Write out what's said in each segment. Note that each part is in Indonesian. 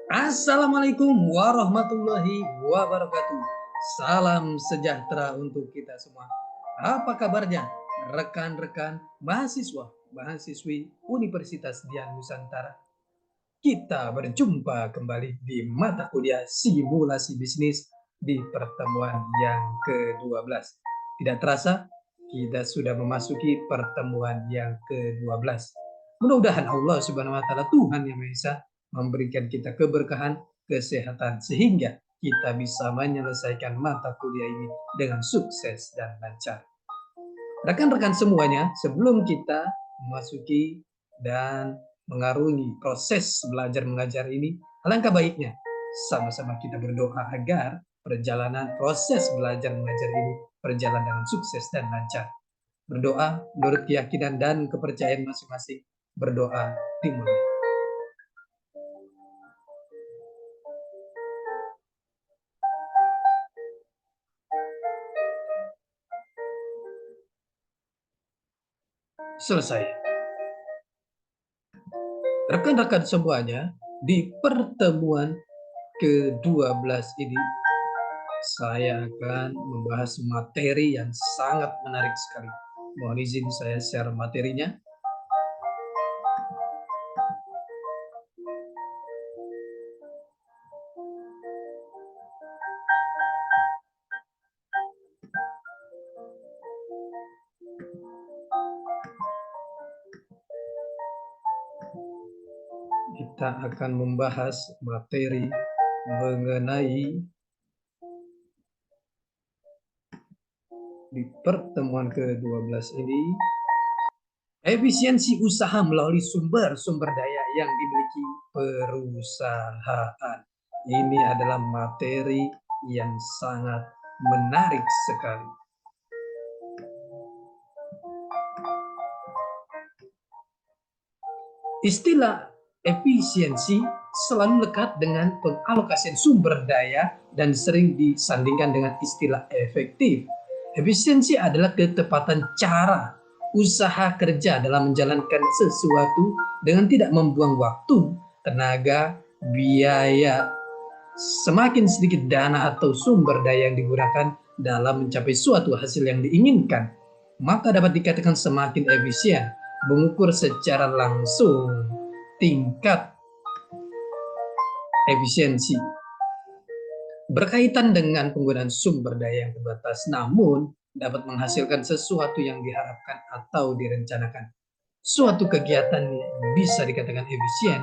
Assalamualaikum warahmatullahi wabarakatuh. Salam sejahtera untuk kita semua. Apa kabarnya rekan-rekan mahasiswa-mahasiswi Universitas Dian Nusantara? Kita berjumpa kembali di mata kuliah simulasi bisnis di pertemuan yang ke-12. Tidak terasa, kita sudah memasuki pertemuan yang ke-12. Mudah-mudahan Allah Subhanahu wa taala, Tuhan Yang Maha Esa, memberikan kita keberkahan, kesehatan sehingga kita bisa menyelesaikan mata kuliah ini dengan sukses dan lancar. Rekan-rekan semuanya, sebelum kita memasuki dan mengarungi proses belajar mengajar ini, alangkah baiknya sama-sama kita berdoa agar perjalanan proses belajar mengajar ini berjalan dengan sukses dan lancar. Berdoa menurut keyakinan dan kepercayaan masing-masing. Berdoa dimulai. Selesai. Rekan-rekan semuanya, di pertemuan ke-12 ini saya akan membahas materi yang sangat menarik sekali. Mohon izin saya share materinya. Kita akan membahas materi mengenai di pertemuan ke-12 ini efisiensi usaha melalui sumber-sumber daya yang dimiliki perusahaan. Ini adalah materi yang sangat menarik sekali. Istilah efisiensi selalu lekat dengan pengalokasian sumber daya dan sering disandingkan dengan istilah efektif. Efisiensi adalah ketepatan cara usaha kerja dalam menjalankan sesuatu dengan tidak membuang waktu, tenaga, biaya. Semakin sedikit dana atau sumber daya yang digunakan dalam mencapai suatu hasil yang diinginkan, maka dapat dikatakan semakin efisien. Mengukur secara langsung tingkat efisiensi berkaitan dengan penggunaan sumber daya yang terbatas, namun dapat menghasilkan sesuatu yang diharapkan atau direncanakan. Suatu kegiatan bisa dikatakan efisien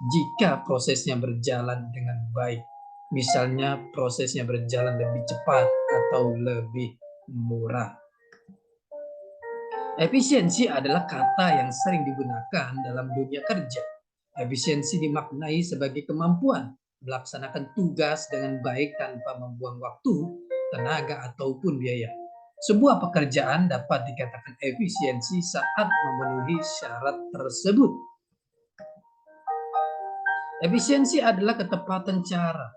jika prosesnya berjalan dengan baik. Misalnya prosesnya berjalan lebih cepat atau lebih murah. Efisiensi adalah kata yang sering digunakan dalam dunia kerja. Efisiensi dimaknai sebagai kemampuan melaksanakan tugas dengan baik tanpa membuang waktu, tenaga, ataupun biaya. Sebuah pekerjaan dapat dikatakan efisiensi saat memenuhi syarat tersebut. Efisiensi adalah ketepatan cara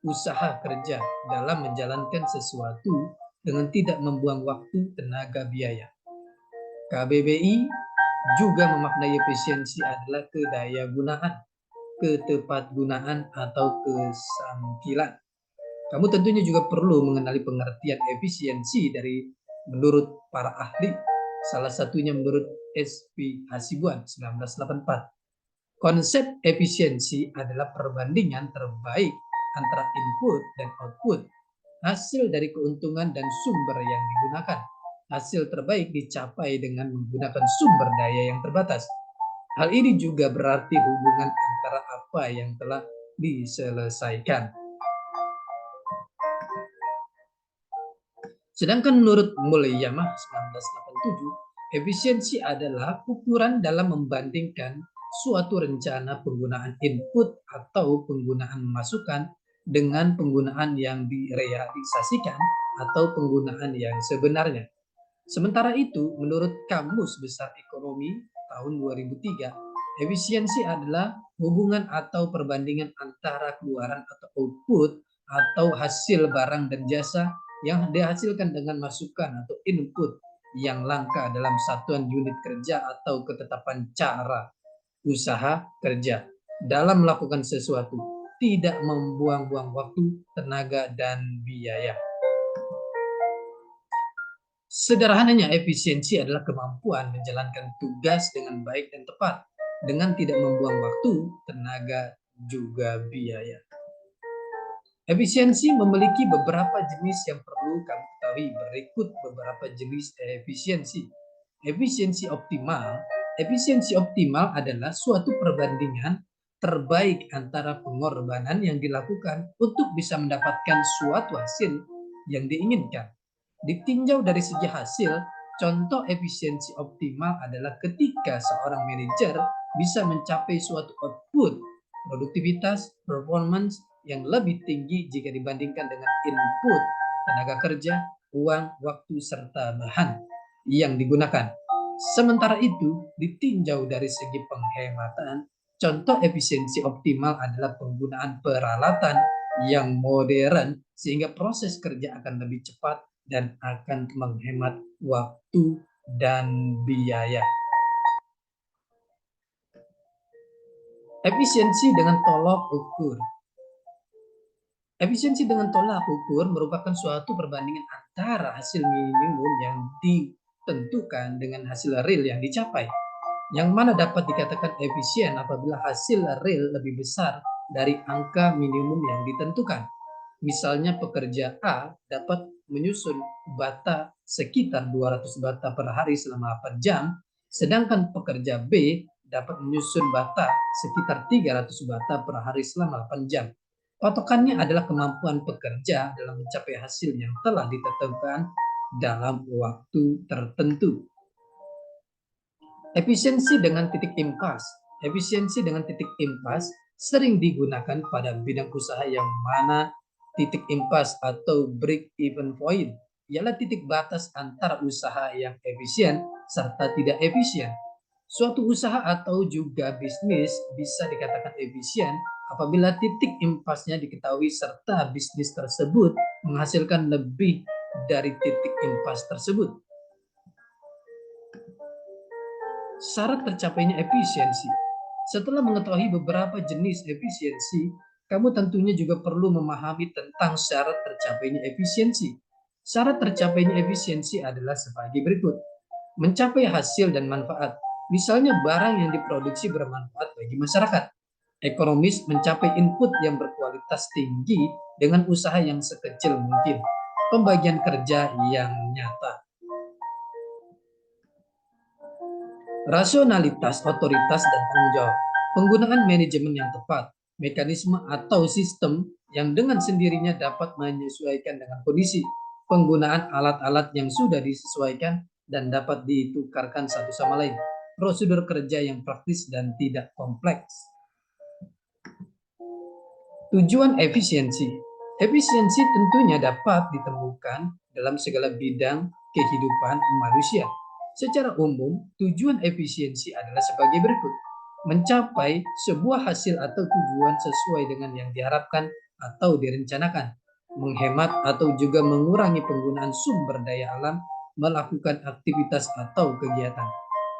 usaha kerja dalam menjalankan sesuatu dengan tidak membuang waktu, tenaga, biaya. KBBI juga memaknai efisiensi adalah kedayagunaan, ketepatgunaan, atau kesampilan. Kamu tentunya juga perlu mengenali pengertian efisiensi dari menurut para ahli. Salah satunya menurut S.P. Hasibuan 1984. Konsep efisiensi adalah perbandingan terbaik antara input dan output, hasil dari keuntungan dan sumber yang digunakan. Hasil terbaik dicapai dengan menggunakan sumber daya yang terbatas. Hal ini juga berarti hubungan antara apa yang telah diselesaikan. Sedangkan menurut Muleyama 1987, efisiensi adalah ukuran dalam membandingkan suatu rencana penggunaan input atau penggunaan masukan dengan penggunaan yang direalisasikan atau penggunaan yang sebenarnya. Sementara itu, menurut Kamus Besar Ekonomi tahun 2003, Efisiensi adalah hubungan atau perbandingan antara keluaran atau output atau hasil barang dan jasa yang dihasilkan dengan masukan atau input yang langka dalam satuan unit kerja atau ketetapan cara usaha kerja dalam melakukan sesuatu, tidak membuang-buang waktu, tenaga, dan biaya. Sederhananya, efisiensi adalah kemampuan menjalankan tugas dengan baik dan tepat, dengan tidak membuang waktu, tenaga, juga biaya. Efisiensi memiliki beberapa jenis yang perlu kamu ketahui. Berikut beberapa jenis efisiensi. Efisiensi optimal. Efisiensi optimal adalah suatu perbandingan terbaik antara pengorbanan yang dilakukan untuk bisa mendapatkan suatu hasil yang diinginkan. Ditinjau dari segi hasil, contoh efisiensi optimal adalah ketika seorang manajer bisa mencapai suatu output, produktivitas, performance yang lebih tinggi jika dibandingkan dengan input, tenaga kerja, uang, waktu, serta bahan yang digunakan. Sementara itu, ditinjau dari segi penghematan, contoh efisiensi optimal adalah penggunaan peralatan yang modern sehingga proses kerja akan lebih cepat dan akan menghemat waktu dan biaya. Efisiensi dengan tolak ukur. Efisiensi dengan tolak ukur merupakan suatu perbandingan antara hasil minimum yang ditentukan dengan hasil real yang dicapai, yang mana dapat dikatakan efisien apabila hasil real lebih besar dari angka minimum yang ditentukan. Misalnya pekerja A dapat menyusun bata sekitar 200 bata per hari selama 8 jam, sedangkan pekerja B dapat menyusun bata sekitar 300 bata per hari selama 8 jam. Patokannya adalah kemampuan pekerja dalam mencapai hasil yang telah ditetapkan dalam waktu tertentu. Efisiensi dengan titik impas. Efisiensi dengan titik impas sering digunakan pada bidang usaha yang mana titik impas atau break even point ialah titik batas antara usaha yang efisien serta tidak efisien. Suatu usaha atau juga bisnis bisa dikatakan efisien apabila titik impasnya diketahui serta bisnis tersebut menghasilkan lebih dari titik impas tersebut. Syarat tercapainya efisiensi. Setelah mengetahui beberapa jenis efisiensi, kamu tentunya juga perlu memahami tentang syarat tercapainya efisiensi. Syarat tercapainya efisiensi adalah sebagai berikut. Mencapai hasil dan manfaat. Misalnya barang yang diproduksi bermanfaat bagi masyarakat. Ekonomis mencapai input yang berkualitas tinggi dengan usaha yang sekecil mungkin. Pembagian kerja yang nyata. Rasionalitas, otoritas, dan tanggung jawab. Penggunaan manajemen yang tepat, mekanisme atau sistem yang dengan sendirinya dapat menyesuaikan dengan kondisi. Penggunaan alat-alat yang sudah disesuaikan dan dapat ditukarkan satu sama lain. Prosedur kerja yang praktis dan tidak kompleks. Tujuan efisiensi. Efisiensi tentunya dapat ditemukan dalam segala bidang kehidupan manusia. Secara umum, tujuan efisiensi adalah sebagai berikut. Mencapai sebuah hasil atau tujuan sesuai dengan yang diharapkan atau direncanakan. Menghemat atau juga mengurangi penggunaan sumber daya alam, melakukan aktivitas atau kegiatan.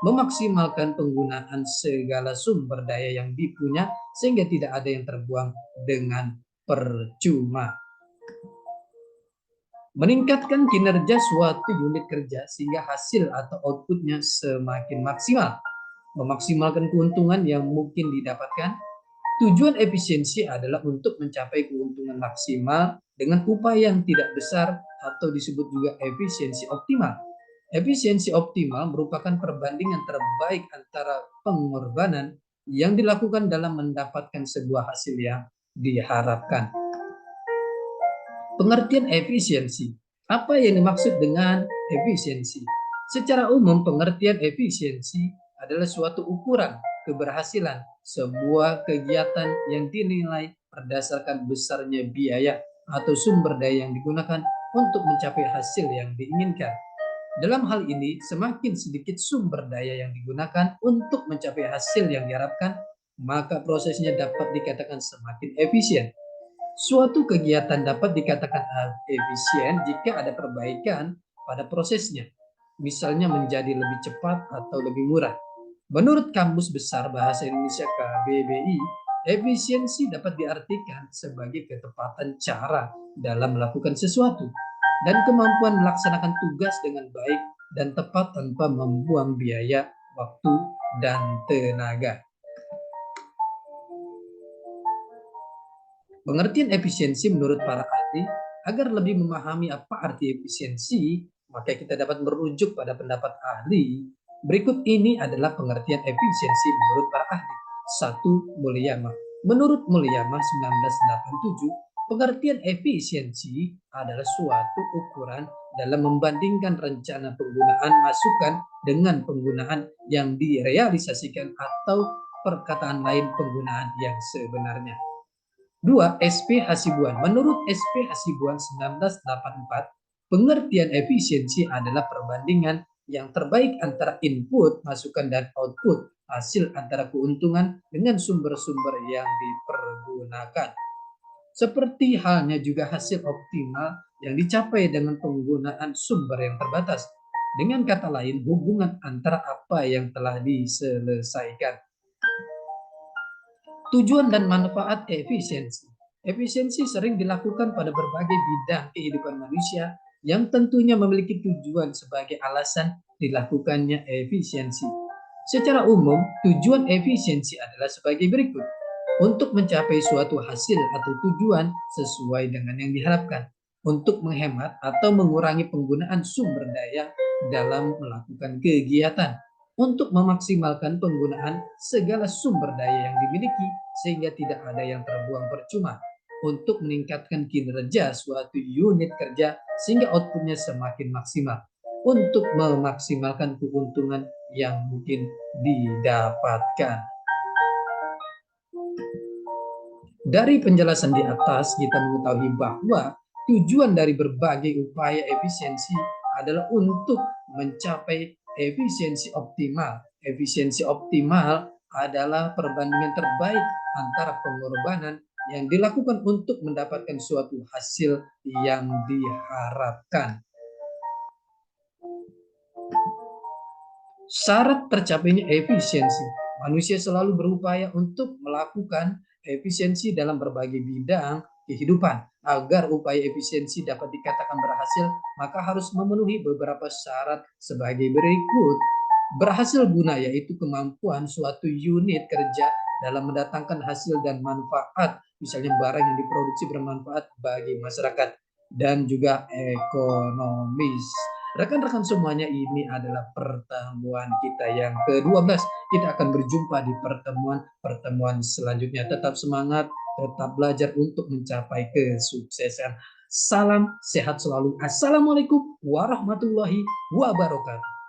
Memaksimalkan penggunaan segala sumber daya yang dipunya sehingga tidak ada yang terbuang dengan percuma. Meningkatkan kinerja suatu unit kerja sehingga hasil atau outputnya semakin maksimal. Memaksimalkan keuntungan yang mungkin didapatkan. Tujuan efisiensi adalah untuk mencapai keuntungan maksimal dengan upaya yang tidak besar atau disebut juga efisiensi optimal. Efisiensi optimal merupakan perbandingan terbaik antara pengorbanan yang dilakukan dalam mendapatkan sebuah hasil yang diharapkan. Pengertian efisiensi. Apa yang dimaksud dengan efisiensi? Secara umum, pengertian efisiensi adalah suatu ukuran keberhasilan sebuah kegiatan yang dinilai berdasarkan besarnya biaya atau sumber daya yang digunakan untuk mencapai hasil yang diinginkan. Dalam hal ini, semakin sedikit sumber daya yang digunakan untuk mencapai hasil yang diharapkan, maka prosesnya dapat dikatakan semakin efisien. Suatu kegiatan dapat dikatakan efisien jika ada perbaikan pada prosesnya, misalnya menjadi lebih cepat atau lebih murah. Menurut Kamus Besar Bahasa Indonesia KBBI, efisiensi dapat diartikan sebagai ketepatan cara dalam melakukan sesuatu dan kemampuan melaksanakan tugas dengan baik dan tepat tanpa membuang biaya, waktu, dan tenaga. Pengertian efisiensi menurut para ahli, agar lebih memahami apa arti efisiensi, maka kita dapat merujuk pada pendapat ahli. Berikut ini adalah pengertian efisiensi menurut para ahli. 1. Mulyama. Menurut Mulyama 1987, pengertian efisiensi adalah suatu ukuran dalam membandingkan rencana penggunaan masukan dengan penggunaan yang direalisasikan atau perkataan lain penggunaan yang sebenarnya. 2. SP Hasibuan. Menurut SP Hasibuan 1984, pengertian efisiensi adalah perbandingan yang terbaik antara input, masukan, dan output, hasil antara keuntungan dengan sumber-sumber yang dipergunakan. Seperti halnya juga hasil optimal yang dicapai dengan penggunaan sumber yang terbatas. Dengan kata lain, hubungan antara apa yang telah diselesaikan. Tujuan dan manfaat efisiensi. Efisiensi sering dilakukan pada berbagai bidang kehidupan manusia yang tentunya memiliki tujuan sebagai alasan dilakukannya efisiensi. Secara umum, tujuan efisiensi adalah sebagai berikut. Untuk mencapai suatu hasil atau tujuan sesuai dengan yang diharapkan. Untuk menghemat atau mengurangi penggunaan sumber daya dalam melakukan kegiatan, untuk memaksimalkan penggunaan segala sumber daya yang dimiliki sehingga tidak ada yang terbuang percuma, untuk meningkatkan kinerja suatu unit kerja sehingga outputnya semakin maksimal, untuk memaksimalkan keuntungan yang mungkin didapatkan. Dari penjelasan di atas, kita mengetahui bahwa tujuan dari berbagai upaya efisiensi adalah untuk mencapai efisiensi optimal. Efisiensi optimal adalah perbandingan terbaik antara pengorbanan yang dilakukan untuk mendapatkan suatu hasil yang diharapkan. Syarat tercapainya efisiensi. Manusia selalu berupaya untuk melakukan efisiensi dalam berbagai bidang kehidupan. Agar upaya efisiensi dapat dikatakan berhasil, maka harus memenuhi beberapa syarat sebagai berikut. Berhasil guna yaitu kemampuan suatu unit kerja dalam mendatangkan hasil dan manfaat, misalnya barang yang diproduksi bermanfaat bagi masyarakat dan juga ekonomis. Rekan-rekan semuanya, ini adalah pertemuan kita yang ke-12. Kita akan berjumpa di pertemuan selanjutnya. Tetap semangat, tetap belajar untuk mencapai kesuksesan. Salam sehat selalu. Assalamualaikum warahmatullahi wabarakatuh.